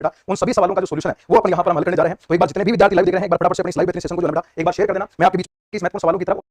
बेटा उन सभी सवालों का जो सॉल्यूशन है वो अपन यहाँ पर हल करने जा रहे हैं। तो एक बार जितने भी विद्यार्थी लाइव देख रहे हैं एक बार फटाफट से अपनी स्लाइड सेशन को जो है बेटा एक बार शेयर कर देना। मैं आपके बीच इस महत्वपूर्ण सवालों की तरफ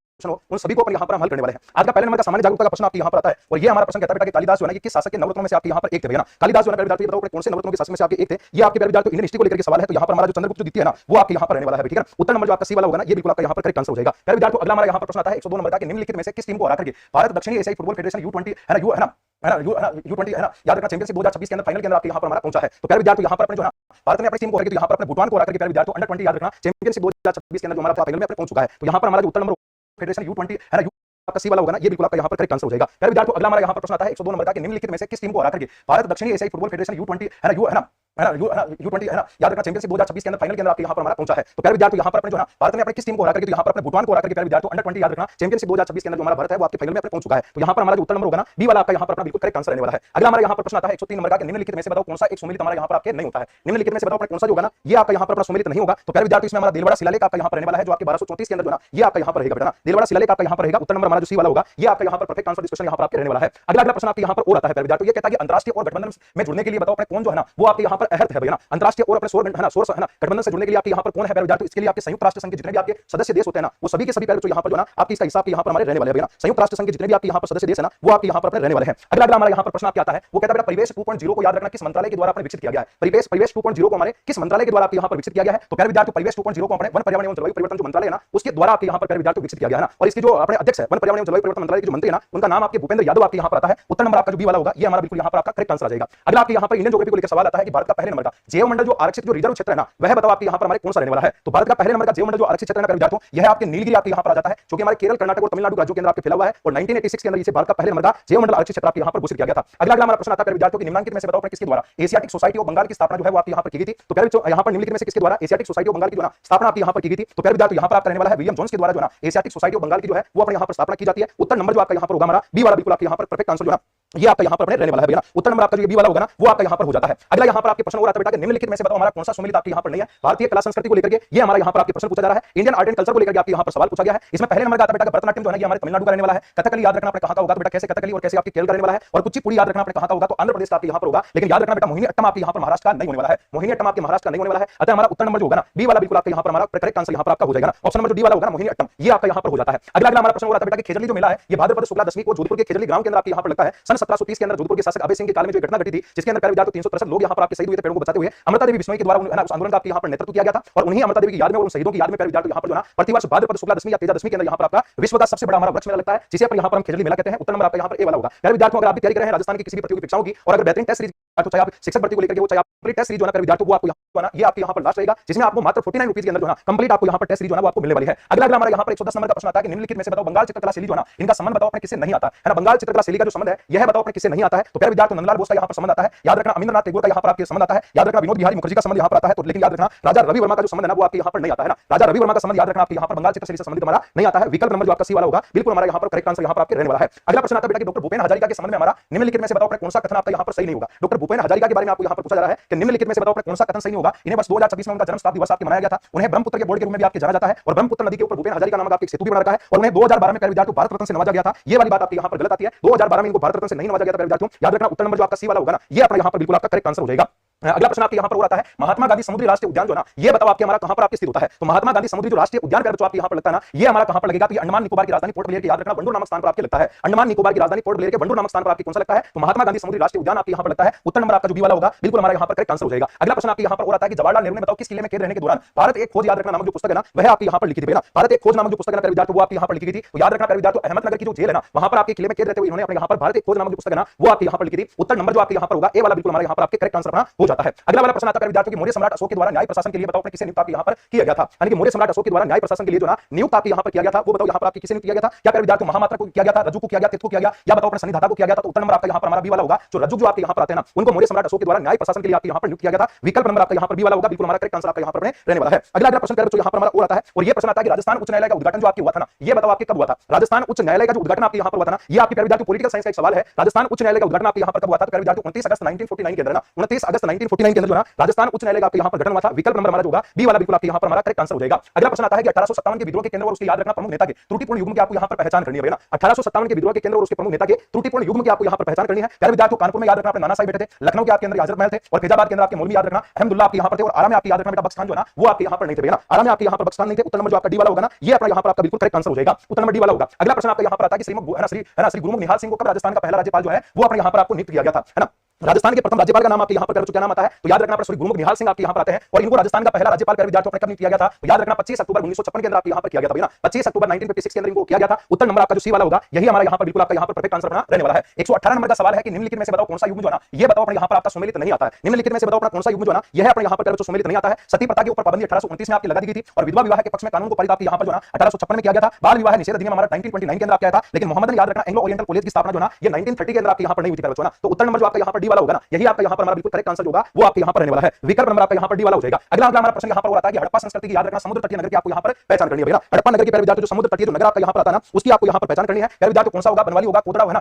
उन सभी को अपन यहाँ पर हल करने वाले हैं। आज का पहले नंबर का सामान्य जागरूकता का प्रश्न आपके यहाँ पर आता है और ये हमारा प्रश्न कहता है बेटा कि कालिदास जो है किस शासक के नवरत्नों में से आपके यहाँ पर एक थे भैया। कालिदास जो है विद्यार्थी बताओ कौन से नवरत्नों के शासक में से आपके एक थे। ये आपके विद्यार्थी इंडियन हिस्ट्री को लेकर के सवाल है। तो यहाँ पर हमारा जो चंद्रगुप्त द्वितीय है ना वो आपके यहाँ पर रहने वाला है। ठीक है, उत्तर नंबर जो आपका सी वाला होगा ना ये बिल्कुल आपका यहाँ पर करेक्ट आंसर हो जाएगा। फिर विद्यार्थी अगला हमारा यहाँ पर प्रश्न आता है 102 नंबर का कि निम्नलिखित में से किस टीम को हरा करके भारत दक्षिणी एशियाई फुटबॉल फेडरेशन U20 है ना U20 है ना याद रखना चैंपियनशिप 2026 के अंदर फाइनल के अंदर आपके यहाँ पर हमारा पहुंचा है। तो प्यारे विद्यार्थी यहाँ पर अपने जो है भारत ने अपनी टीम को हरा के यहाँ पर अपने भूटान को हरा करके प्यारे विद्यार्थी अंडर 20 याद रखना चैंपियनशिप 2026 के अंदर जो हमारा फाइनल में पहुंच चुका है। तो यहाँ पर हमारा जो उत्तर नंबर फेडरेशन U20 है ना आपका सी वाला होगा ना ये बिल्कुल आपका यहाँ पर करेक्ट आंसर हो जाएगा। प्यारे विद्यार्थी अगला हमारा यहाँ पर प्रश्न आता है 102 नंबर का कि निम्नलिखित में से किस टीम को हरा करके भारत दक्षिणी एशियाई फुटबॉल फेडरेशन U20 है ना U20 है ना याद रखना चैंपियनशिप 2026 के अंदर फाइनल के अंदर आपके यहाँ पर हमारा पहुंचा है। तो प्यारे विद्यार्थी यहाँ पर अपने जो है भारत ने अपनी किस टीम को हरा करके यहाँ पर अपने भूटान को हरा करके प्यारे विद्यार्थी अंडर 20 याद रखना चैंपियनशिप 2026 के अंदर जो हमारा भारत है वो आपके फाइनल में पहुंच चुका है। तो यहाँ पर हमारा जो उत्तर नंबर होगा ना बी वाला आपका यहाँ पर अपना बिल्कुल करेक्ट आंसर रहने वाला है। अगला हमारा यहाँ पर प्रश्न आता है 103 नंबर का कि निम्नलिखित में से बताओ कौन सा एक सुमेलित हमारा यहाँ पर आपके नहीं होता है। निम्नलिखित में से बताओ कौन सा जो होगा ना ये आपका यहाँ पर अपना सुमेलित नहीं होगा। तो प्यारे विद्यार्थी इसमें हमारा दिलवाड़ा शिलालेख आपका यहाँ पर रहने वाला है जो आपके 1234 के अंदर जो ना ये आपका यहाँ पर रहेगा बेटा दिलवाड़ा शिलालेख आपका यहाँ पर रहेगा। उत्तर नंबर हमारा जो सी वाला होगा ये आपका यहाँ पर परफेक्ट आंसर डिस्कशन यहाँ पर आपके रहने वाला है। अगला प्रश्न आपके यहाँ पर और आता है विद्यार्थी ये कहता है कि अंतरराष्ट्रीय और गठबंधन में जुड़ने के लिए बताओ अपने कौन जो है ना वो आपके यहाँ पर अहर्थ है भैया। अंतरराष्ट्रीय और अपने सोर्स है ना गठबंधन से जुड़ने के लिए आपके यहाँ पर कौन है विद्यार्थी इसके लिए आपके संयुक्त राष्ट्र संघ के जितने भी आपके सदस्य देश होते हैं ना वो सभी के सभी जो यहाँ पर जो ना आपकी इसका हिसाब यहाँ पर हमारे रहने वाले हैं। संयुक्त राष्ट्र संघ के जितने भी आपके यहाँ पर सदस्य देश है ना वो आपके यहाँ पर अपने रहने वाले हैं। अगला हमारा यहाँ पर प्रश्न आपके आता है वो कहता है परिवेश 2.0 को याद रखना किस मंत्रालय के द्वारा अपने विकसित किया गया है। परिवेश 2.0 को हमारे किस मंत्रालय के द्वारा आपके यहाँ पर विकसित किया गया है। तो प्यारे विद्यार्थी परिवेश 2.0 को अपने वन पर्यावरण एवं जलवायु परिवर्तन जो मंत्रालय है ना उसके द्वारा आपके यहाँ पर प्यारे विद्यार्थी विकसित किया गया है ना और इसके जो अपने अध्यक्ष है वन पर्यावरण एवं जलवायु परिवर्तन मंत्रालय के जो मंत्री है ना उनका नाम आपके भूपेंद्र यादव आपके यहाँ पर आता है। उत्तर नंबर आपका जो बी वाला होगा ये हमारा बिल्कुल यहाँ पर आपका करेक्ट आंसर आ जाएगा। अगला आपके यहाँ पर इंडियन ज्योग्राफी को लेकर सवाल आता है कि भारत का पहले नंबर का जैव मंडल जो आरक्षित जो रिजर्व क्षेत्र है ना वह बताओ आपके यहाँ पर हमारे कौन सा रहने वाला है। तो भारत का पहले नंबर का जैव मंडल जो आरक्षित क्षेत्र है विद्यार्थियों यह आपके नीलगिरी आपके यहाँ पर आ जाता है जो कि हमारे केरल कर्नाटक और तमिलनाडु राज्यों के अंदर आपके फैला हुआ है और 1986 के अंदर इसे भारत का पहले नंबर का जैव मंडल आरक्षित क्षेत्र आपके यहाँ पर घोषित किया गया था। अगला हमारा प्रश्न आता है विद्यार्थियों की निम्नलिखित में से बताओ अपने किसके द्वारा एशियाटिक सोसाइटी ऑफ बंगाल की स्थापना जो है वो आपके यहाँ पर की गई थी। तो प्यारे यहाँ पर निम्नलिखित में से किसके द्वारा एशियाटिक सोसाइटी ऑफ बंगाल की जो स्थापना आपके यहाँ पर की गई थी। तो प्यारे विद्यार्थियों यहाँ पर आपका रहने वाला है विलियम जोन्स के द्वारा जो ना एशियाटिक सोसाइटी ऑफ बंगाल की जो है वो अपने यहाँ पर स्थापना की जाती है। उत्तर नंबर जो आपका यहाँ पर होगा हमारा बी वाला बिल्कुल आपके यहाँ पर परफेक्ट आंसर जो है ये आपका यहाँ पर रहने वाला है भैया। उत्तर नंबर आपका जो बी वाला होगा ना वो आपका यहाँ पर हो जाता है। अगला यहाँ पर आपके प्रश्न हो रहा था बेटा कि निम्नलिखित में से बताओ हमारा कौन सा सुमेलित आपके यहाँ पर नहीं है। भारतीय कला संस्कृति को लेकर के ये हमारा यहाँ पर आपके प्रश्न पूछा जा रहा है। इंडियन आर्ट एंड कल्चर को लेकर आपके यहाँ पर सवाल पूछा गया है। इसमें पहले नंबर का आता है बेटा भरतनाट्यम जो है हमारे तमिलनाडु का रहने वाला है। कथकली याद रखना आपने कहाँ का होगा तो बेटा कैसे कथकली और कैसे आपके केरल का रहने वाला है। और कुचिपुड़ी याद रखना आपने कहाँ का होगा तो आंध्र प्रदेश का आपके यहाँ पर होगा। लेकिन याद रखना बेटा मोहिनी अट्टम आपके यहाँ पर महाराष्ट्र का नहीं होने वाला है। मोहिनी अट्टम आपके महाराष्ट्र का नहीं होने वाला है। अतः हमारा उत्तर नंबर जो होगा ना बी वाला बिल्कुल आपके यहाँ पर हमारा करेक्ट आंसर यहाँ पर आपका हो जाएगा। ऑप्शन नंबर जो डी वाला होगा ना मोहिनी अट्टम ये आपका यहाँ पर हो जाता है। अगला हमारा प्रश्न हो रहा था बेटा कि खेजली जो मेला है ये भाद्रपद शुक्ला दशमी को जोधपुर के खेजली ग्राम के अंदर आपके यहाँ पर लगता है। सन 1730 के अंदर जोधपुर के शासक अभय सिंह के काल में जो घटना घटी थी जिसके अंदर प्यारे विद्यार्थियों 363 लोग यहाँ पर आपके शहीद हुए थे पेड़ों को बचाते हुए। अमृता देवी बिश्नोई के द्वारा उस आंदोलन का आपके यहाँ पर नेतृत्व किया गया था और उन्हीं अमृता देवी की याद में और उन शहीदों की याद में प्यारे विद्यार्थियों यहाँ पर जो ना प्रतिवर्ष भाद्रपद शुक्ला दशमी या तेजा दशमी के अंदर यहाँ पर आपका विश्व का सबसे बड़ा हमारा वृक्ष मेला लगता है जिसे अपन यहाँ पर हम खेजली मेला कहते हैं। उत्तर नंबर आपका यहाँ पर ए वाला होगा। प्यारे विद्यार्थियों अगर आप भी तैयारी कर रहे हैं राजस्थान की किसी भी प्रतियोगी परीक्षाओं की और अगर बेहतरीन टेस्ट सीरीज तो चाहे आप शिक्षक भर्ती को लेकर के वो चाहे आप टेस्ट सीरीज जो है विद्यार्थियों को आपको यहाँ ये आपके यहाँ पर लास्ट रहेगा जिसमें आपको मात्र 49 रुपीज के अंदर जो है कंप्लीट आपको यहाँ पर टेस्ट सीरीज जो है वो आपको मिलने वाली है। अगला हमारा यहाँ पर 110 नंबर का प्रश्न आता है कि निम्नलिखित में से बताओ बंगाल चित्रकला शैली जो है इनका संबंध बताओ अपने किससे नहीं आता है ना। बंगाल चित्रकला शैली का जो संबंध है यह बताओ अपने किससे नहीं आता है। तो प्यारे विद्यार्थियों नंदलाल बोस का यहाँ पर संबंध आता है। याद रखना अमिंद्रनाथ टैगोर का यहाँ पर आपके संबंध आता है। याद रखना विनोद बिहारी मुखर्जी का संबंध यहाँ पर आता है। तो लेकिन याद रखना राजा रवि वर्मा का जो संबंध है वो आपके यहाँ पर नहीं आता है ना। राजा रवि वर्मा का संबंध याद रखना आपके यहाँ पर बंगाल चित्र शैली से संबंधित हमारा नहीं आता है। विकल्प नंबर जो आपका सी वाला होगा बिल्कुल हमारा यहाँ पर करेक्ट आंसर यहाँ पर आपके रहने वाला है। अगला प्रश्न आता है बेटा कि डॉक्टर भूपेन हजारिका के संबंध में हमारा निम्नलिखित में से बताओ कौन सा कथन आपका यहाँ पर सही नहीं होगा। डॉक्टर भूपेन हजारिका के बारे में आपको यहाँ पर पूछा जा रहा है कि निम्नलिखित में से बताओ कौन सा कथन सही नहीं होगा। इन्हें वर्ष 2026 में उनका जन्म शताब्दी दिवस आपके मनाया गया था। उन्हें ब्रह्मपुत्र के बोर्ड के रूप में भी आपके जाना जाता है और ब्रह्मपुत्र नदी के ऊपर भूपेन हजारिका नामक आपके सेतु भी बना रखा है और उन्हें 2012 में प्यारे विद्यार्थियों भारत रत्न से नवाजा गया था। ये वाली बात आपके यहाँ पर गलत आती है। 2012 में इनको भारत रत्न से नहीं नवाजा गया था प्यारे विद्यार्थियों। याद रखना उत्तर नंबर जो आपका सी वाला होगा ना ये अपना यहाँ पर बिल्कुल आपका करेक्ट आंसर हो जाएगा। अगला प्रश्न आपके यहाँ पर आता है महात्मा गांधी समुद्री राष्ट्रीय उद्यान जो ना ये बताओ आपके हमारा कहां पर आपके स्थित होता है। तो महात्मा गांधी समुद्री जो राष्ट्रीय उद्यान जो आपके यहाँ पर लगता है ना ये हमारा कहां पर लगेगा। तो अंडमान निकोबार की राजधानी पोर्ट ब्लेयर के याद रखना वंडूर नामक स्थान पर आपके लगता है। अंडमान निकोबार की राजधानी पोर्ट ब्लेयर के वंडूर नामक स्थान पर आपके कौन सा लगता है। तो महात्मा गांधी समुद्री राष्ट्रीय उद्यान आपके यहाँ पर लगता है। उत्तर नंबर आपका जो बी वाला होगा बिल्कुल हमारा यहाँ पर करेक्ट आंसर हो जाएगा। अगला प्रश्न आपके यहाँ पर आता है कि जवाहरलाल नेहरू ने बताओ किस किले में कैद रहने के दौरान भारत एक खोज याद रखना नामक जो पुस्तक है ना वह आपके यहाँ पर लिखी थी। भारत एक खोज नामक जो पुस्तक है विद्यार्थी वो आपके यहाँ पर लिखी थी। तो याद रखना विद्यार्थी अहमदनगर की जो जेल है ना वहां पर आपके किले में कैद रहते हुए इन्होंने अपने यहाँ पर भारत एक खोज नामक जो पुस्तक है ना वो आपके यहाँ पर लिखी थी। उत्तर नंबर जो आपके यहाँ पर होगा ए वाला बिल्कुल हमारे यहाँ पर आपके करेक्ट आंसर अपना हो जाता है। अगला वाला प्रश्न आता है विद्यार्थियों की मौर्य सम्राट अशोक के द्वारा न्याय प्रशासन के लिए बताओ अपने किसे नियुक्त आपके यहाँ पर किया गया था। यानी कि मौर्य सम्राट अशोक के द्वारा न्याय प्रशासन के लिए जो ना नियुक्त आपके यहाँ पर किया गया था वो बताओ यहाँ पर आपके किसे नियुक्त किया गया था। क्या विद्यार्थी महामात्र को किया गया था, रज्जु को किया गया, तिथ को किया गया या बताओ अपने सन्निधाता को किया गया था। तो उत्तर नंबर आपका यहाँ पर हमारा बी वाला होगा। जो रज्जु जो आपके यहाँ पर आते हैं ना उनको मौर्य सम्राट अशोक के द्वारा न्याय प्रशासन के लिए आपके यहाँ पर नियुक्त किया गया था। विकल्प नंबर आपका यहाँ पर बी वाला होगा बिल्कुल हमारा करेक्ट आंसर आपका यहाँ पर रहने वाला है। अगला प्रश्न करें जो यहाँ पर हमारा और आता है और ये प्रश्न आता है कि राजस्थान उच्च न्यायालय का उद्घाटन जो आपके हुआ था ना ये बताओ आपके कब हुआ था। राजस्थान उच्च न्यायालय का जो उद्घाटन आपके यहाँ पर हुआ था ना ये आपके विद्यार्थी पॉलिटिकल साइंस का एक सवाल है। राजस्थान उच्च न्यायालय का उद्घाटन आपके यहाँ पर कब हुआ था। 29 अगस्त 1949 के अंदर ना 29 अगस्त 1949 के अंदर जो है राजस्थान उच्च न्यायालय का आपके यहाँ पर गठन हुआ था। विकल्प नंबर हमारा जो होगा बी वाला बिल्कुल आपके यहाँ पर हमारा करेक्ट आंसर हो जाएगा। अगला प्रश्न आता है कि 1857 के विद्रोह के केंद्र और उसके याद रखना प्रमुख नेता के त्रुटिपूर्ण युग्म की आपको यहाँ पर पहचान करनी है ना। 1857 के विद्रोह के केंद्र और उसके प्रमुख नेता के त्रुटिपूर्ण युग्म की आपको यहाँ पर पहचान करनी है। प्यारे विद्यार्थियों, कानपुर में याद रखना अपने नाना साहिब बैठे थे, लखनऊ के आपके अंदर हजरत महल थे और फैजाबाद के अंदर आपके मौलवी याद रखना अहमदुल्ला आपके यहाँ पर थे और आरा में आपके याद रखना बेटा बख्श खान जो है ना वो आपके यहाँ पर नहीं थे भैया। आरा में आपके यहाँ पर बख्श खान नहीं थे। उत्तर नंबर जो आपका डी वाला होगा ना ये अपना यहाँ पर आपका बिल्कुल करेक्ट आंसर हो जाएगा। उत्तर नंबर डी वाला होगा। अगला प्रश्न आपका यहाँ पर आता है कि श्री गुरुमुख निहाल सिंह को कब राजस्थान का पहला राज्यपाल जो है वो अपने यहाँ पर आपको नियुक्त किया गया था, है ना। राजस्थान के प्रथम राज्यपाल का नाम आपके यहाँ पर क्या नाम आता है तो याद रखना श्री गुरुमुख निहाल सिंह आपके यहाँ पर आते हैं और इनको राजस्थान का पहला राज्यपाल प्यारे विद्यार्थियों कब नियुक्त किया गया था तो याद रखना 25 अक्टूबर 1956 के अंदर आपके यहाँ पर किया गया था भैया। 25 अक्टूबर 1956 के अंदर इनको किया गया था। उत्तर नंबर आपका जो सी वाला होगा यही हमारा यहाँ पर बिल्कुल आपका यहाँ पर परफेक्ट आंसर बना रहने वाला है। 118 नंबर का सवाल है कि निम्नलिखित में से बताओ कौन सा युग्म जो है ना ये बताओ अपने यहाँ पर आपका सुमेलित नहीं आता है। निम्नलिखित में से बताओ अपना कौन सा युग्म जो है ना यह अपने यहाँ पर सुमेलित नहीं आता है। सती प्रथा के ऊपर पाबंदी 1829 में आपकी लगा दी गई थी और विधवा विवाह के पक्ष में कानून को पारित आपके यहाँ पर जो है 1856 में किया गया था। बाल विवाह निषेध अधिनियम हमारा 1929 के अंदर आपका आया था। लेकिन मोहम्मद ने याद रखना एंग्लो ओरिएंटल कॉलेज की स्थापना जो है ये 1930 के अंदर आपके यहाँ पर नहीं हुई थी। तो उत्तर नंबर जो आपका यहाँ पर डी वाला होगा ना यही आपका यहाँ पर हमारा बिल्कुल करेक्ट आंसर होगा वो आपके यहाँ पर रहने वाला है। विकल्प नंबर आपका यहाँ पर डी वाला हो जाएगा। अगला हमारा प्रश्न यहाँ पर हो रहा है कि हड़प्पा संस्कृति की याद रखना समुद्र तटीय नगर की आपको यहाँ पर पहचान करनी है भैया। हड़प्पा नगर के प्यारे विद्यार्थियों जो समुद्र तटीय जो नगर आपका यहाँ पर आता है ना उसकी आपको यहाँ पर पहचान करनी है। प्यारे विद्यार्थियों कौन सा होगा बनवाली होगा कोटड़ा है ना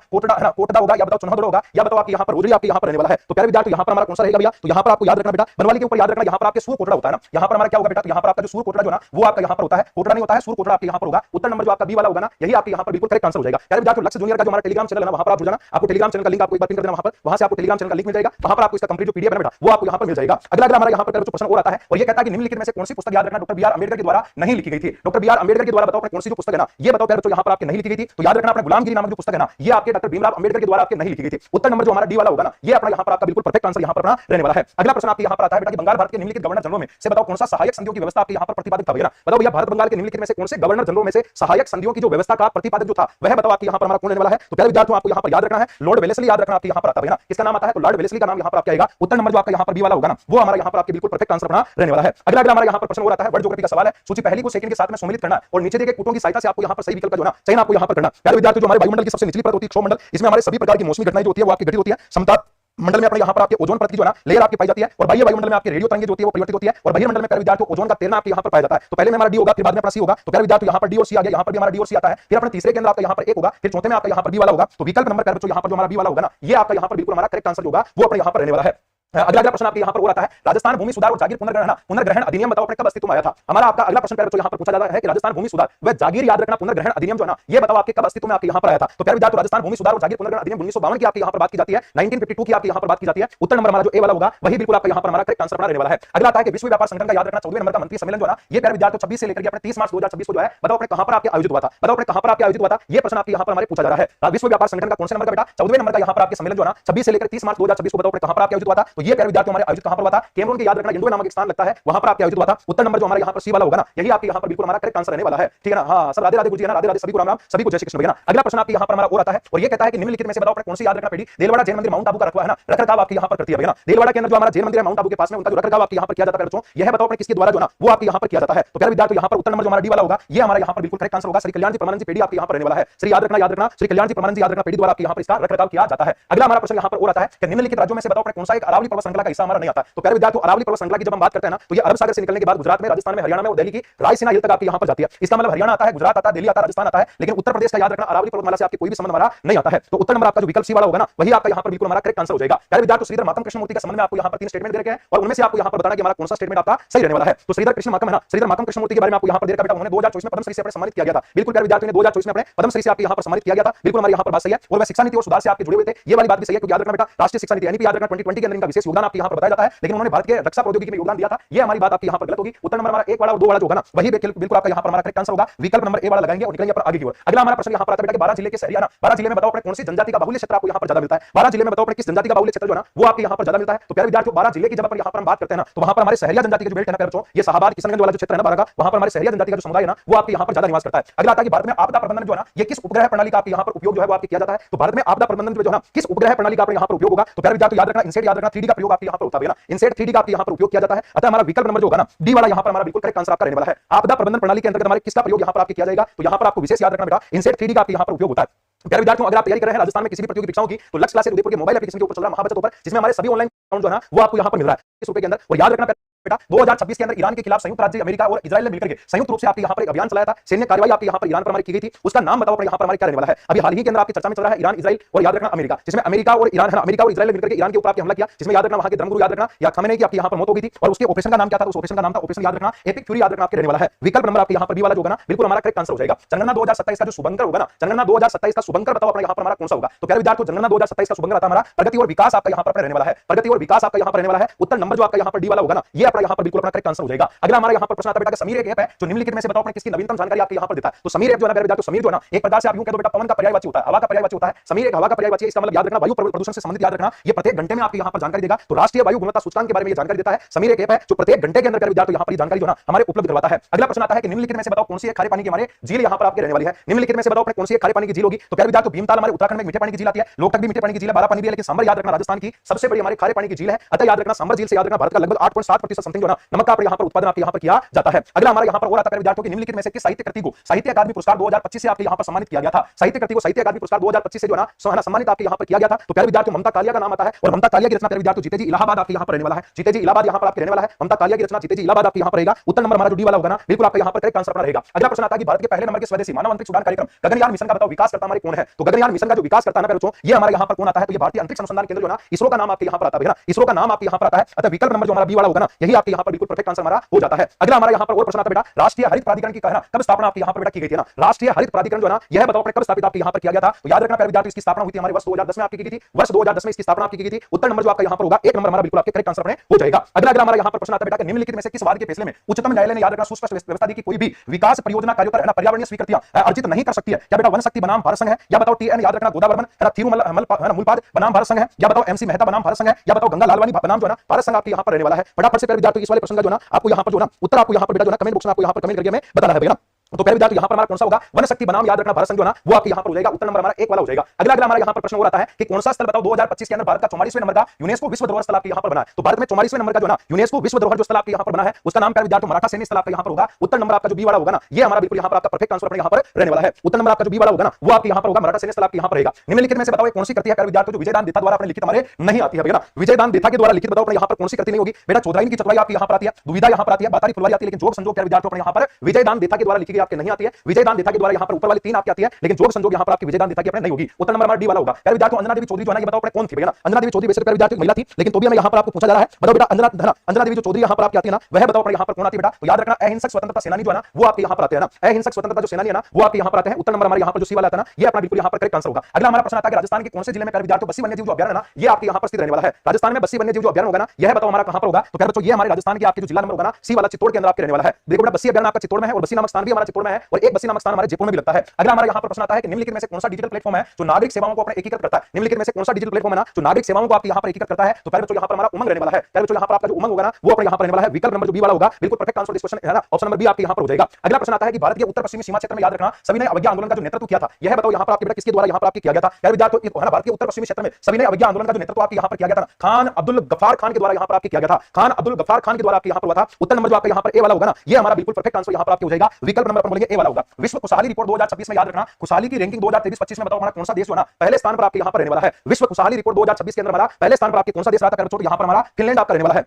कोटड़ा होगा या बताओ चुनाव होगा या बताओ आपके यहाँ पर रोजरी आपके यहाँ पर रहने वाला है। तो प्यारे विद्यार्थियों यहाँ पर हमारा कौन सा रहेगा भैया तो यहाँ पर आपको याद रखना बेटा बनवाली के ऊपर याद रखना यहाँ पर आपके सूर कोटड़ा होता है ना। यहाँ पर हमारा क्या होगा बेटा तो यहाँ पर आपका जो सूर कोटड़ा जो ना वो आपका यहाँ पर होता है कोटड़ा नहीं होता है सूर कोटड़ा आपके यहाँ पर होगा। उत्तर नंबर जो आपका बी वाला होगा ना यही आपके यहाँ पर बिल्कुल करेक्ट आंसर हो जाएगा। प्यारे विद्यार्थियों लक्ष्य जूनियर का जो हमारा टेलीग्राम चैनल है वहां पर आप जुड़ जाना। आपको टेलीग्राम चैनल का लिंक आपको एक बार पिन कर देना वहां से आपको टेलीग्राम चैनल का लिंक मिल जाएगा। वहां पर आपको इसका कंप्लीट जो पीडीएफ है बेटा वो आपको यहाँ पर मिल जाएगा। अगला हमारा यहाँ पर जो प्रश्न हो रहा है और ये कहता है कि निम्नलिखित में से कौन सी पुस्तक याद रखना डॉक्टर बी आर अम्बेडकर के द्वारा नहीं लिखी गई थी। डॉक्टर बी आर अम्बेडकर के द्वारा बताओ कौन सी जो पुस्तक है ना ये बताओ प्यारे यहाँ पर आपके नहीं लिखी गई थी तो याद रखना अपने गुलामगिरी नामक जो पुस्तक है ना ये आपके डॉक्टर भीमराव अम्बेडकर के द्वारा आपके नहीं लिखी गई थी। उत्तर नंबर जो हमारा डी वाला होगा ना ये अपना यहाँ पर आपका बिल्कुल परफेक्ट आंसर यहाँ पर अपना रहने वाला है। अगला प्रश्न आपके यहाँ पर आता है बेटा कि बंगाल भारत के निम्नलिखित गवर्नर जनरल में से बताओ कौन सा सहायक संधियों की व्यवस्था आपके यहाँ पर प्रतिपादित था भैया। बताओ भैया भारत बंगाल के निम्नलिखित में से कौन से गवर्नर जनरल में से सहायक संधियों की जो व्यवस्था का प्रतिपादित जो था वह बताओ आपके यहाँ पर हमारा कौन रहने वाला है। तो प्यारे विद्यार्थियों आपको यहाँ पर याद रखना है लॉर्ड वेलेस्ली याद रखना आपके यहाँ पर आता है ना। किसका नाम आता है तो लॉर्ड वेलेस्ली का नाम यहाँ पर आपका आएगा। उत्तर नंबर जो आपका यहाँ पर बी वाला होगा ना वो हमारा यहाँ पर आपके बिल्कुल परफेक्ट आंसर बना रहने वाला है। अगला हमारा यहाँ पर प्रश्न हो रहा है वर्ड ज्योग्राफी का सवाल है। सूची पहली को सेकंड के साथ में सम्मिलित करना और नीचे दिए गए कूटों की सहायता से आपको यहाँ पर सही विकल्प का जो ना चयन आपको यहाँ पर करना। प्यारे विद्यार्थियों जो हमारे वायुमंडल की सबसे निचली परत होती है क्षोमंडल इसमें हमारे सभी प्रकार की मौसमी घटनाएं जो होती है वो आपकी घटित होती है। समता मंडल में अपने यहाँ पर आपके ओजोन परत की जो ना लेयर आपकी पाई जाती है और बाह्य वायुमंडल में आपके रेडियो तरंगें जो होती है वो परिवर्तित होती है और बहिर्मंडल में प्यारे विद्यार्थियों ओजोन का तैरना आपके यहाँ पर पाया जाता है। तो पहले में हमारा डी होगा फिर बाद में अपना सी होगा। तो प्यारे विद्यार्थियों यहाँ पर डी और सी आ गया। यहाँ पर भी हमारा डी और सी आता है। फिर अपने तीसरे के अंदर आपका यहाँ पर एक होगा फिर चौथे में आपका यहाँ पर बी वाला होगा। तो विकल्प नंबर प्यारे बच्चों यहाँ पर जो हमारा बी वाला होगा ना ये आपका यहाँ पर बिल्कुल हमारा करेक्ट आंसर होगा वो अपने यहाँ पर रहने वाला है। अगला प्रश्न आपके यहाँ पर हो रहा है राजस्थान भूमि सुधार और जागीर पुनर्ग्रहण अधिनियम बताओ अपने कब अस्तित्व में आया था। हमारा आपका अगला प्रश्न यहाँ पर पूछा जाता है कि राजस्थान भूमि सुधार व जागीर याद रखना पुनर्ग्रहण अधिनियम जो है ना ये बताओ आपके कब अस्तित्व में आपके यहाँ पर आया था। तो प्यारे विद्यार्थियों राजस्थान भूमि सुधार और जागीर पुनर्ग्रहण अधिनियम 1952 की आपके यहाँ पर बात की जाती है 1952 की आपके यहाँ पर बात की जाती है। उत्तर नंबर हमारा जो ए वाला होगा वही बिल्कुल आपका यहाँ पर हमारा करेक्ट आंसर बना रहने वाला है। अगला आता है कि विश्व व्यापार संगठन का याद रखना 14वें नंबर का मंत्री सम्मेलन जो है ये प्यारे विद्यार्थियों 26 से लेकर अपने 30 मार्च 2026 को जो है बताओ अपने कहां पर आपके आयोजित हुआ था। बताओ अपने कहां पर आपके आयोजित हुआ था ये प्रश्न आपके यहाँ पर हमारे पूछा जा रहा है। विश्व व्यापार संगठन का कौन से नंबर का बेटा 14वें नंबर का यहाँ पर आपके सम्मेलन जो है 26 से लेकर 30 मार्च 2026 को बताओ अपने कहां पर आपके आयोजित हुआ था। तो ये प्यारे विद्यार्थियों हमारे आयोजित कहां पर हुआ था कैमरून के याद रखना इंडो नामक स्थान लगता है वहां पर आपके आयोजित हुआ था। उत्तर नंबर जो हमारे यहाँ पर सी वाला होगा ना यही आपके यहाँ पर बिल्कुल हमारा करेक्ट आंसर रहने वाला है। ठीक है ना। हाँ सब राधे राधे गुरुजी ना राधे राधे सभी को राम राम सभी को जय श्री कृष्ण भैया। अगला प्रश्न आपके यहाँ पर हमारा हो रहा है और ये कहता है कि निम्नलिखित में से बताओ अपने कौन सी याद रखना पेड़ी देलवाड़ा जैन मंदिर माउंट आबू का रखवा है ना रखरखाव आपके यहाँ पर करती है भैया। देलवाड़ा के अंदर जो हमारा जैन मंदिर है माउंट आबू के पास में उनका जो रखरखाव आपके यहाँ पर किया जाता है बच्चों यह बताओ अपने किसके द्वारा जो ना वो आपके यहाँ पर किया जाता है। तो प्यारे विद्यार्थियों यहाँ पर उत्तर नंबर जो हमारा डी वाला होगा ये हमारा यहाँ पर बिल्कुल करेक्ट आंसर होगा। श्री कल्याण जी परमानंद जी पेड़ी आपके यहाँ पर रहने वाला है। श्री याद रखना श्री कल्याण जी परमानंद जी याद रखना पेड़ी द्वारा आपके यहाँ पर इसका रखरखाव किया जाता है। अगला हमारा प्रश्न यहाँ पर हो रहा है कि निम्नलिखित राज्यों में से बताओ अपने कौन सा एक अरावली पर्वत श्रृंखला का हिस्सा हमारा नहीं आता। तो प्यारे विद्यार्थियों अरावली पर्वत श्रृंखला की जब हम बात करते हैं ना तो ये अरब सागर से निकलने के बाद गुजरात में राजस्थान में हरियाणा में और दिल्ली की रायसीना हिल तक आपके यहाँ पर जाती है। इसका मतलब हरियाणा आता है गुजरात आता है दिल्ली आता है राजस्थान आता है लेकिन उत्तर प्रदेश का याद रखना अरावली पर्वतमाला से आपके कोई भी संबंध हमारा नहीं आता है। तो उत्तर नंबर आपका जो विकल्प सी वाला होगा ना वही आपका यहाँ पर बिल्कुल हमारा करेक्ट आंसर हो जाएगा। प्यारे विद्यार्थियों श्रीधर मातम कृष्णमूर्ति के संबंध में आपको यहाँ पर 3 स्टेटमेंट दे रखे हैं और उनमें से आपको यहाँ पर बताना कि हमारा कौन सा स्टेटमेंट आपका सही रहने वाला है। तो श्रीधर कृष्ण मातम है ना श्रीधर मातम कृष्णमूर्ति के बारे में आपको यहाँ पर दे रखा बेटा उन्होंने 2024 में पद्मश्री से अपने सम्मानित किया गया था। बिल्कुल प्यारे विद्यार्थियों ने 2024 में अपने पद्मश्री से आपके यहाँ पर सम्मानित किया गया था। बिल्कुल हमारे यहाँ पर बात सही है और वह शिक्षा नीति और सुधार से आपके जुड़े हुए थे ये वाली बात भी सही है क्योंकि याद रखना बेटा राष्ट्रीय शिक्षा नीति यानी याद रखना 2020 के अंदर इनका विशेष योगदान आपके यहाँ पर बताया जाता है लेकिन उन्होंने भारत के रक्षा प्रौद्योगिकी में योगदान दिया था ये हमारी बात आपके यहाँ पर गलत होगी। उत्तर नंबर हमारा 1 वाला और 2 वाला जो होगा ना वही बिल्कुल आपका यहाँ पर हमारा करेक्ट आंसर होगा। विकल्प नंबर ए वाला लगाएंगे और निकलेंगे पर आगे की ओर। अगला हमारा प्रश्न यहाँ पर आता है बेटा कि 12 जिले के शहरी 12 जिले में बताओ अपने कौन सी जनजाति का बाहुल्य क्षेत्र आपको यहाँ पर ज्यादा मिलता है। 12 जिले में बताओ अपने किस जनजाति का बाहुल्य क्षेत्र जो है ना वो आपके यहाँ पर ज्यादा मिलता है। तो प्यारे विद्यार्थियों 12 जिले की जब यहाँ पर हम बात करते हैं ना तो वहां पर हमारे सहरिया जनजाति के जो बेल्ट है ना बच्चों ये शाहबाद किशनगंज वाला जो क्षेत्र है ना 12 का वहां पर हमारे सहरिया जनजाति का जो समुदाय है ना वो आपके यहाँ पर ज्यादा निवास करता है। अगला आता है कि भारत में आपदा प्रबंधन जो है ना ये किस उपग्रह प्रणाली का आपके यहाँ पर उपयोग जो है वो आपके किया जाता है। तो भारत में आपदा प्रबंधन जो है ना किस उपग्रह प्रणाली का यहाँ पर उपयोग होगा। तो प्यारे विद्यार्थियों याद रखना इनसेट याद रखना 3D का प्रयोग आपके यहाँ पर होता है ना इनसेट 3D का आपके यहाँ पर उपयोग किया जाता है। अतः हमारा विकल्प नंबर जो होगा ना डी वाला यहाँ पर हमारा बिल्कुल करेक्ट आंसर आपका रहने वाला है। आपदा प्रबंधन प्रणाली के अंतर्गत हमारे किसका प्रयोग यहाँ पर आपके किया जाएगा तो यहाँ पर आपको विशेष याद रखना बेटा इनसेट 3D का आपके यहाँ पर उपयोग होता है। प्यारे विद्यार्थियों अगर आप तैयारी कर रहे हैं राजस्थान में किसी भी प्रतियोगी परीक्षाओं की तो लक्ष्य क्लासेस उदयपुर के मोबाइल एप्लीकेशन के ऊपर चल रहा है महाबचत ऊपर जिसमें हमारे सभी ऑनलाइन जो है ना वो आपको यहाँ पर मिल रहा है 30 रुपए के अंदर। और याद रखना बेटा 2026 के अंदर ईरान के खिलाफ संयुक्त राज्य अमेरिका और इजराइल ने मिलकर संयुक्त रूप से आपके यहाँ पर एक अभियान चलाया था, सैन्य कार्रवाई आपके यहाँ पर ईरान पर हमारी की गई थी। उसका नाम बताओ अपने यहाँ पर हमारे क्या रहने वाला है? अभी हाल ही के अंदर आपकी चर्चा में चल रहा है ईरान इजराइल और याद रखना अमेरिका, जिसमें अमेरिका और ईरान है ना, अमेरिका और इजराइल ने मिलकर ईरान के ऊपर आपके हमला किया, जिसमें याद रखना वहां के धर्मगुरु याद रखना या खमेनी की आपके यहाँ पर मौत हो गई थी। और उसके ऑपरेशन का नाम क्या था? उस ऑपरेशन का नाम था ऑपरेशन याद रखना एपिक फ्यूरी, याद रखना आपके रहने वाला है। विकल्प नंबर आपके यहाँ पर बी वाला जो होगा ना, बिल्कुल हमारा करेक्ट आंसर हो जाएगा। जनगणना 2027 का जो शुभंकर होगा ना, जनगणना 2027 का शुभंकर बताओ अपने यहाँ पर हमारा कौन सा होगा? तो प्यारे विद्यार्थियों, जनगणना 2027 का शुभंकर आता हमारा प्रगति और विकास आपका यहाँ पर रहने वाला है। प्रगति और विकास आपका यहाँ पर रहने वाला है। उत्तर नंबर जो आपका यहाँ पर डी वाला होगा ना, ये अपना यहाँ पर बिल्कुल अपना करेक्ट आंसर हो जाएगा। अगला हमारा यहाँ पर प्रश्न आता है बेटा, समीर एक ऐप है जो निम्नलिखित में से बताओ अपने किसकी नवीनतम जानकारी आपके यहाँ पर देता है। तो समीर ऐप जो है ना विद्यार्थियों, समीर जो है ना एक प्रकार से आप यूं कह दो बेटा पवन का पर्यायवाची होता है, हवा का पर्यायवाची होता है। समीर एक हवा का पर्यायवाची है, इसका मतलब याद रखना वायु प्रदूषण से संबंधित याद रखना, ये प्रत्येक घंटे में आपके यहाँ पर जानकारी देगा। तो राष्ट्रीय वायु गुणवत्ता सूचकांक के बारे में ये जानकारी देता है। समीर एक ऐप है जो प्रत्येक घंटे के अंदर विद्यार्थियों यहाँ पर जानकारी जो है हमारे उपलब्ध करवाता है। अगला प्रश्न आता है कि निम्नलिखित में से बताओ कौन सी खारे पानी की हमारे झील यहाँ पर आपके रहने वाली है। निम्नलिखित में से बताओ कौन सी खारे पानी की झील होगी? तो प्यारे विद्यार्थियों, भीमताल हमारे उत्तराखंड में मीठे पानी की झील आती है, लोकटक भी मीठे पानी की झील है, बारा पानी भी है, लेकिन सांबर याद रखना राजस्थान की सबसे बड़ी हमारे खारे पानी की झील है। अतः याद रखना सांबर झील से याद रखना भारत का लगभग 8.7% समथिंग जो है नमक का यहाँ पर उत्पादन आपके यहाँ पर किया जाता है। अगला हमारा यहाँ पर और आता है विद्यार्थियों की निम्नलिखित में से किस साहित्य कृति को साहित्य अकादमी पुरस्कार 2025 से आपके यहाँ पर सम्मानित किया गया था? साहित्य कृति को साहित्य अकादमी पुरस्कार 2025 से जो है ना सम्मानित आपके यहाँ पर किया गया था। तो प्यारे विद्यार्थियों, ममता कालिया का नाम आता है और ममता कालिया की रचना प्यारे विद्यार्थियों जीते जी इलाहाबाद आपके यहाँ पर रहने वाला है। जीते जी इलाहाबाद यहाँ पर आपके रहने वाला है। ममता कालिया की रचना जीते जी इलाहाबाद आपके यहाँ पर रहेगा। उत्तर नंबर हमारा जो डी वाला होगा ना, बिल्कुल आपका यहाँ पर करेक्ट आंसर रहेगा। अगला प्रश्न आता है कि भारत के पहले नंबर के स्वदेशी मानव अंतरिक्ष उड़ान कार्यक्रम गगनयान मिशन का बताओ विकास करता हमारे कौन है? तो गगनयान मिशन का जो विकास करता है ना ये हमारे यहाँ पर कौन आता है? तो ये भारतीय अंतरिक्ष अनुसंधान केंद्र जो ना इसरो का नाम आपके यहाँ पर आता है। इसरो का नाम आपके यहाँ पर आता है। अतः विकल्प नंबर जो हमारा बी वाला होगा ना, यही आपके यहाँ पर बिल्कुल परफेक्ट आंसर हमारा हो जाता है। अगला हमारा यहाँ पर और प्रश्न आता है बेटा, राष्ट्रीय हरित प्राधिकरण की कहना कब स्थापना आपके यहाँ पर बेटा की गई थी ना? राष्ट्रीय हरित प्राधिकरण जो है ना, यह बताओ कब स्थापित आपके यहाँ पर किया गया था? तो याद रखना प्यारे विद्यार्थी, इसकी स्थापना हुई थी हमारे वर्ष 2010 में आपकी की गई थी। वर्ष 2010 में इसकी स्थापना आपकी की गई थी। उत्तर नंबर जो आपका यहाँ पर होगा एक नंबर हमारा बिल्कुल आपके करेक्ट आंसर हो जाएगा। अगला हमारा यहाँ पर प्रश्न आता है बेटा कि निम्नलिखित में से किस वाद के फैसले में उच्चतम न्यायालय ने याद रखना सुस्पष्ट व्यवस्था दी कि कोई भी विकास परियोजना कार्यों पर पर्यावरणीय स्वीकृतियां अर्जित नहीं कर सकती है? क्या बेटा वन शक्ति बनाम भारत संघ है, या बताओ टीएन याद रखना गोदावरमन है ना, थिरुमलपाद बनाम भारत संघ है, या बताओ एमसी मेहता बनाम भारत संघ है, या बताओ गंगा लालवानी बनाम जो है ना भारत संघ आपके यहाँ पर रहने वाला है? फटाफट से विद्यार्थियों इस वाले प्रश्न का जो ना आपको यहाँ पर जो ना उत्तर आपको यहाँ पर बेटा जो ना कमेंट बॉक्स में आपको यहाँ पर कमेंट करके हमें बताना है भैया। तो पहले विद्यार्थी यहाँ पर हमारा कौन सा होगा? वन शक्ति बनाम याद रखना भारत संघ जो ना वो आपके यहाँ पर हो जाएगा। उत्तर नंबर हमारा एक वाला हो जाएगा। अगला हमारा यहाँ पर प्रश्न हो रहा है कि कौन सा स्थल बताओ 2025 के अंदर भारत का 44वें नंबर का यूनेस्को विश्व धरोहर स्थल आपके यहाँ पर बना है? तो भारत में 44वें नंबर का जो ना यूनेस्को विश्व धरोहर जो स्थल आपके यहाँ पर बना है उसका नाम क्या विद्यार्थी? मराठा सैन्य स्थल आपका यहाँ पर होगा। उत्तर नंबर आपका जो बी वाला होगा ना, ये हमारा बिल्कुल यहाँ पर आपका परफेक्ट आंसर अपने यहाँ पर रहने वाला है। उत्तर नंबर आपका जो बी वाला होगा ना वो आपके यहाँ पर होगा, मराठा सैन्य स्थल आपके यहाँ पर रहेगा। निम्नलिखित में से बताओ कौन सी कृति है विद्यार्थी जो विजयदान देता द्वारा अपने लिखित हमारे नहीं आती है भैया? विजयदान देता के द्वारा लिखित बताओ अपने यहाँ पर कौन सी कृति नहीं होगी बेटा? चौधराइन की चतुराई आपके यहाँ पर आती है, दुविधा यहाँ पर आती है, बातारी फुलवारी आती है, लेकिन जोग संजोग क्या विद्यार्थी अपने यहाँ पर विजयदान देता के द्वारा लिखी गई आपके नहीं आती है। विजयदान देता के द्वारा यहाँ पर ऊपर वाली तीन आपकी आती है, लेकिन जोग संजोग यहाँ पर आपकी विजयदान देता की अपने नहीं होगी। उत्तर नंबर हमारा डी वाला होगा। यार विद्यार्थी अंजना देवी चौधरी जो है ये बताओ अपने कौन थी भैया? अंजना देवी चौधरी वैसे विद्यार्थी महिला थी, लेकिन तो भी हमें यहाँ पर आपको पूछा जा रहा है बताओ बेटा अंजना देवी जो चौधरी यहाँ पर आपकी आती है ना, वह बताओ अपने यहाँ पर कौन आती है बेटा? तो याद रखना अहिंसक स्वतंत्रता सेनानी जो है ना वो आपके यहाँ पर आते हैं ना, अहिंसक स्वतंत्रता जो सेनानी है ना वो आपके यहाँ पर आते हैं। उत्तर नंबर हमारे यहाँ पर जो सी वाला आता है ना ये अपना बिल्कुल यहाँ पर करेक्ट आंसर होगा। अगला हमारा प्रश्न आता है राजस्थान के कौन से जिले में विद्यार्थियों बस्सी वन्यजीव जो अभ्यारण्य ना ये आपके यहाँ पर स्थित रहने वाला है? राजस्थान में बस्सी वन्यजीव जो अभ्यारण्य होगा ना यह बताओ हमारा कहाँ पर होगा? तो प्यारे बच्चों ये हमारे राजस्थान के आपके जो जिला नंबर होगा ना सी वाला चित्तौड़ के अंदर आपके रहने वाला है। देखो बेटा बस्सी अभ्यारण्य आपका चित्तौड़ में है और बस्सी नामक स्थान भी हमारा चित्तौड़ में है और एक बस्सी नामक स्थान हमारे जयपुर में भी लगता है। अगला हमारा यहाँ पर प्रश्न आता है कि निम्नलिखित में से कौन सा डिजिटल प्लेटफॉर्म है जो नागरिक सेवाओं को अपने एकीकृत करता है? निम्नलिखित में से कौन सा डिजिटल प्लेटफॉर्म है ना जो नागरिक सेवाओं को आपके यहाँ पर एकीकृत करता है? तो पहले बच्चों यहाँ पर हमारा उमंग रहने वाला है। पहले बच्चों यहाँ पर आपका जो उमंग होगा ना वो अपने यहाँ पर रहने वाला है। विकल्प नंबर जो बी वाला होगा बिल्कुल परफेक्ट आंसर इस क्वेश्चन है ना, ऑप्शन नंबर बी आपके यहाँ पर हो जाएगा। अगला प्रश्न आता है कि भारत के उत्तर पश्चिमी सीमा क्षेत्र में याद रखना सविनय अवज्ञा आंदोलन का जो नेतृत्व किया था यह बताओ यहाँ पर आपके बेटा किसके द्वारा यहाँ पर आपके किया गया था? यार विद्यार्थियों है ना भारत के उत्तर पश्चिमी क्षेत्र में सविनय अवज्ञा आंदोलन का जो नेतृत्व आपके यहाँ पर किया गया था खान अब्दुल गफ्फार खान के द्वारा यहाँ पर आपके किया गया था। खान अब्दुल गफ्फार खान के द्वारा आपके यहाँ पर हुआ था। उत्तर नंबर जो आपका यहाँ पर ए वाला होगा ना ये हमारा बिल्कुल परफेक्ट आंसर यहाँ पर आपके हो जाएगा। विकल्प नंबर अपन बोलेंगे ए वाला होगा। विश्व खुशहाली रिपोर्ट 2026 में याद रखना खुशहाली की रैंकिंग 2023-25 में बताओ हमारा कौन सा देश होना पहले स्थान पर आपके यहाँ पर रहने वाला है? विश्व खुशहाली रिपोर्ट 2026 के अंदर हमारा पहले स्थान पर आपके कौन सा देश रहा था? यहाँ पर हमारा फिनलैंड आपका रहने वाला है।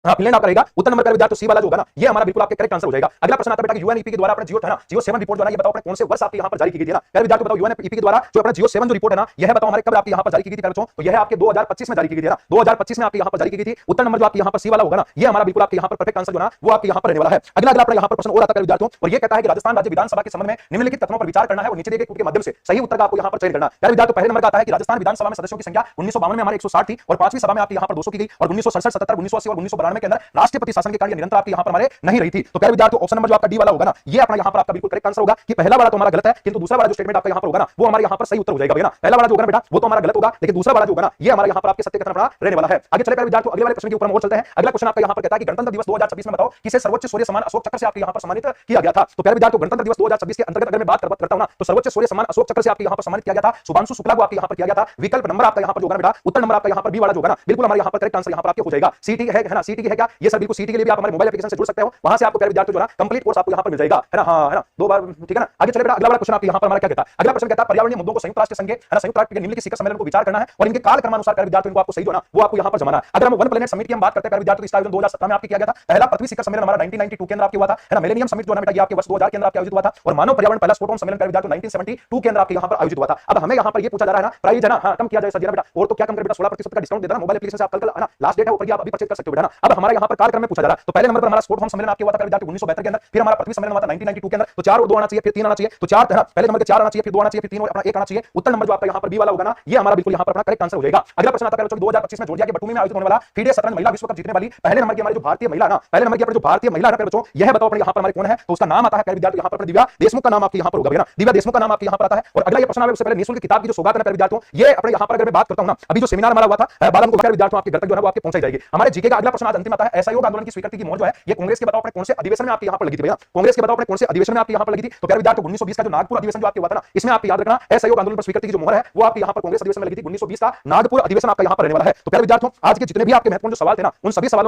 हाँ फिनलैंड आपका रहेगा। उत्तर नंबर पर विद्यार्थी सी वाला जो होगा ना ये हमारा बिल्कुल आपके करेक्ट आंसर हो जाएगा। अगला प्रश्न आता है बेटा कि यूएनईपी के द्वारा अपने जियो है ना जियो 7 रिपोर्ट जो है ये बताओ अपने कौन से वर्ष आपके यहाँ पर जारी की गई थी ना? यार विद्यार्थी बताओ यूएनईपी के द्वारा जो अपना जियो 7 जो रिपोर्ट है ना यह बताओ हमारे कब आपके यहाँ पर जारी की गई थी बच्चों? तो यह आपके 2025 में जारी की गई थी ना, 2025 में आपके यहाँ पर जारी की गई थी। उत्तर नंबर जो आपके यहाँ पर सी वाला होगा ना ये हमारा बिल्कुल आपके यहाँ पर परफेक्ट आंसर जो ना वो आपके यहाँ पर रहने वाला है। अगला अपना यहाँ पर प्रश्न और आता है विद्यार्थियों और ये कहता है कि राजस्थान राज्य विधानसभा के संबंध में निम्नलिखित तथ्यों पर विचार करना है और नीचे दिए गए कूट के माध्यम से सही उत्तर का आपको यहाँ पर चयन करना। यार विद्यार्थी पहले नंबर का आता है कि राजस्थान विधानसभा में सदस्यों की संख्या 1952 में हमारे 160 थी और 5वीं सभा में आपके यहाँ पर 200 की गई और 1967, 77, 1980 और 1992 के अंदर राष्ट्रपति शासन के कार्य निरंतर आपके यहाँ पर हमारे नहीं रही थी। तो प्यारे विद्यार्थियों ऑप्शन नंबर जो आपका डी वाला होगा ना ये अपना यहाँ पर आपका बिल्कुल करेक्ट आंसर होगा कि पहला वाला तो हमारा गलत है किंतु दूसरा वाला जो स्टेटमेंट आपका यहाँ पर होगा ना वो हमारे यहाँ पर सही उत्तर हो जाएगा। पहला वाला जो होगा बेटा वो तो हमारा गलत होगा लेकिन दूसरा वाला जो होगा ना ये हमारे यहाँ पर आपके सत्य कथन अपना रहने वाला है। आगे चले प्यारे विद्यार्थियों अगले वाले प्रश्न के ऊपर हम और चलते हैं। अगला क्वेश्चन आपका यहाँ पर कहता है कि गणतंत्र दिवस 2026 में बताओ किसे सर्वोच्च सूर्य सम्मान अशोक चक्र से आपके यहाँ पर सम्मानित किया गया था? तो प्यारे विद्यार्थियों गणतंत्र दिवस 2026 के अंतर्गत अगर मैं बात करता हूं ना तो सर्वोच्च सूर्य सम्मान अशोक चक्र से आपके यहाँ पर सम्मानित किया गया था। शुभांशु शुक्ला को आपके यहाँ पर किया गया था। विकल्प नंबर आपका यहाँ पर जो होगा बेटा उत्तर नंबर आपका यहाँ पर बी वाला जो होगा ना बिल्कुल हमारे यहाँ पर करेक्ट आंसर यहाँ पर आपके हो जाएगा। सीटी है ना, सीटी सीटी की है क्या? ये सर बिल्कुल सीटी के लिए भी आप हमारे मोबाइल एप्लीकेशन से जुड़ सकते हो, वहां से आपको प्यारे विद्यार्थियों जो है कंप्लीट कोर्स आपको यहां पर मिल जाएगा, है ना? हाँ, है ना? 2 बार ठीक है ना? आगे चले बेटा, अगला वाला क्वेश्चन आपके यहां पर हमारा क्या कहता है? अगला प्रश्न कहता है पर्यावरणीय मुद्दों को संयुक्त राष्ट्र संघ, है ना, संयुक्त राष्ट्र के निम्नलिखित शिखर सम्मेलन को विचार करना है और इनके काल क्रमानुसार प्यारे विद्यार्थियों को आपको सही जो है ना वो आपको यहां पर जमाना है। अगर हम वन प्लेनेट समिट की हम बात करते हैं प्यारे विद्यार्थियों, इसका आयोजन 2017 में आपके किया गया था। पहला पृथ्वी शिखर सम्मेलन हमारा 1992 के अंदर आपके हुआ था, है ना? मिलेनियम समिट जो है बेटा ये आपके वर्ष 2000 के अंदर आपके आयोजित हुआ था और मानव पर्यावरण पहला स्टॉकहोम सम्मेलन प्यारे विद्यार्थियों 1972 के अंदर आपके यहां पर आयोजित हुआ था। अब हमें यहां पर ये पूछा जा रहा है ना प्राइस है ना, हाँ, कम किया जाए सर बेटा, और तो क्या कम करे बेटा, 16% का डिस्काउंट दे देना मोबाइल एप्लीकेशन से आप कल है ना, लास्ट डेट है ऊपर, आप अभी परचेज कर सकते हो बेटा ना। अब हमारे यहां पर कार्यक्रम में पूछा जा रहा है, तो पहले नंबर पर हमारा स्टॉकहोम सम्मेलन आपके हुआ था प्यारे विद्यार्थियों 1972 के अंदर, फिर हमारा पृथ्वी सम्मेलन हुआ था 1992 के अंदर, तो 4 और 2 आना चाहिए, फिर 3 आना चाहिए, तो 4 है ना, पहले नंबर के 4 आना चाहिए, फिर 2 आना चाहिए, फिर 3 और अपना 1 आना चाहिए। उत्तर नंबर जो आपका यहां पर बी वाला होगा ना, ये हमारा बिल्कुल यहां पर अपना करेक्ट आंसर हो जाएगा। अगला प्रश्न आता है 2025 में जॉर्जिया के बटूमी में आयोजित होने वाला फीडे शतरंज महिला विश्व कप जीतने वाली पहले नंबर की हमारी जो भारतीय महिला ना, पहले नंबर की अपने जो भारतीय महिला ना बच्चों, यह बताओ अपने यहां पर हमारे कौन है? तो उसका नाम आता है प्यारे विद्यार्थियों यहां पर दिव्या देशमुख का नाम आपके यहां पर होगा ना, दिव्या देशमुख का नाम आपके यहां पर आता है। और अगला ये प्रश्न आवे उससे पहले निःशुल्क किताब की जो सौगात है प्यारे विद्यार्थियों, ये अपने यहां पर अगर मैं बात करता हूं ना, अभी जो सेमिनार हमारा हुआ था बाल हमको प्यारे विद्यार्थियों आपके घर तक जो है वो आपके पहुंचाई जाएगी। हमारे जीके का अगला प्रश्न आज अंतिम आता है, असहयोग आंदोलन की स्वीकृति की मोहर जो है ये कांग्रेस के बताओ अपने कौन से अधिवेशन में आपके यहां पर लगी थी भैया? कांग्रेस के बताओ अपने कौन से अधिवेशन में आपके यहां पर लगी थी? तो प्यारे विद्यार्थियों 1920 का जो नागपुर अधिवेशन जो आपके हुआ था ना, इसमें आप याद रखना असहयोग आंदोलन पर स्वीकृति की जो मोहर है वो आपके यहां पर कांग्रेस अधिवेशन में लगी थी। 1920 का नागपुर अधिवेशन आपका यहां पर रहने वाला है। तो प्यारे विद्यार्थियों आज के जितने भी आपके महत्वपूर्ण जो सवाल थे ना, उन सभी सवालों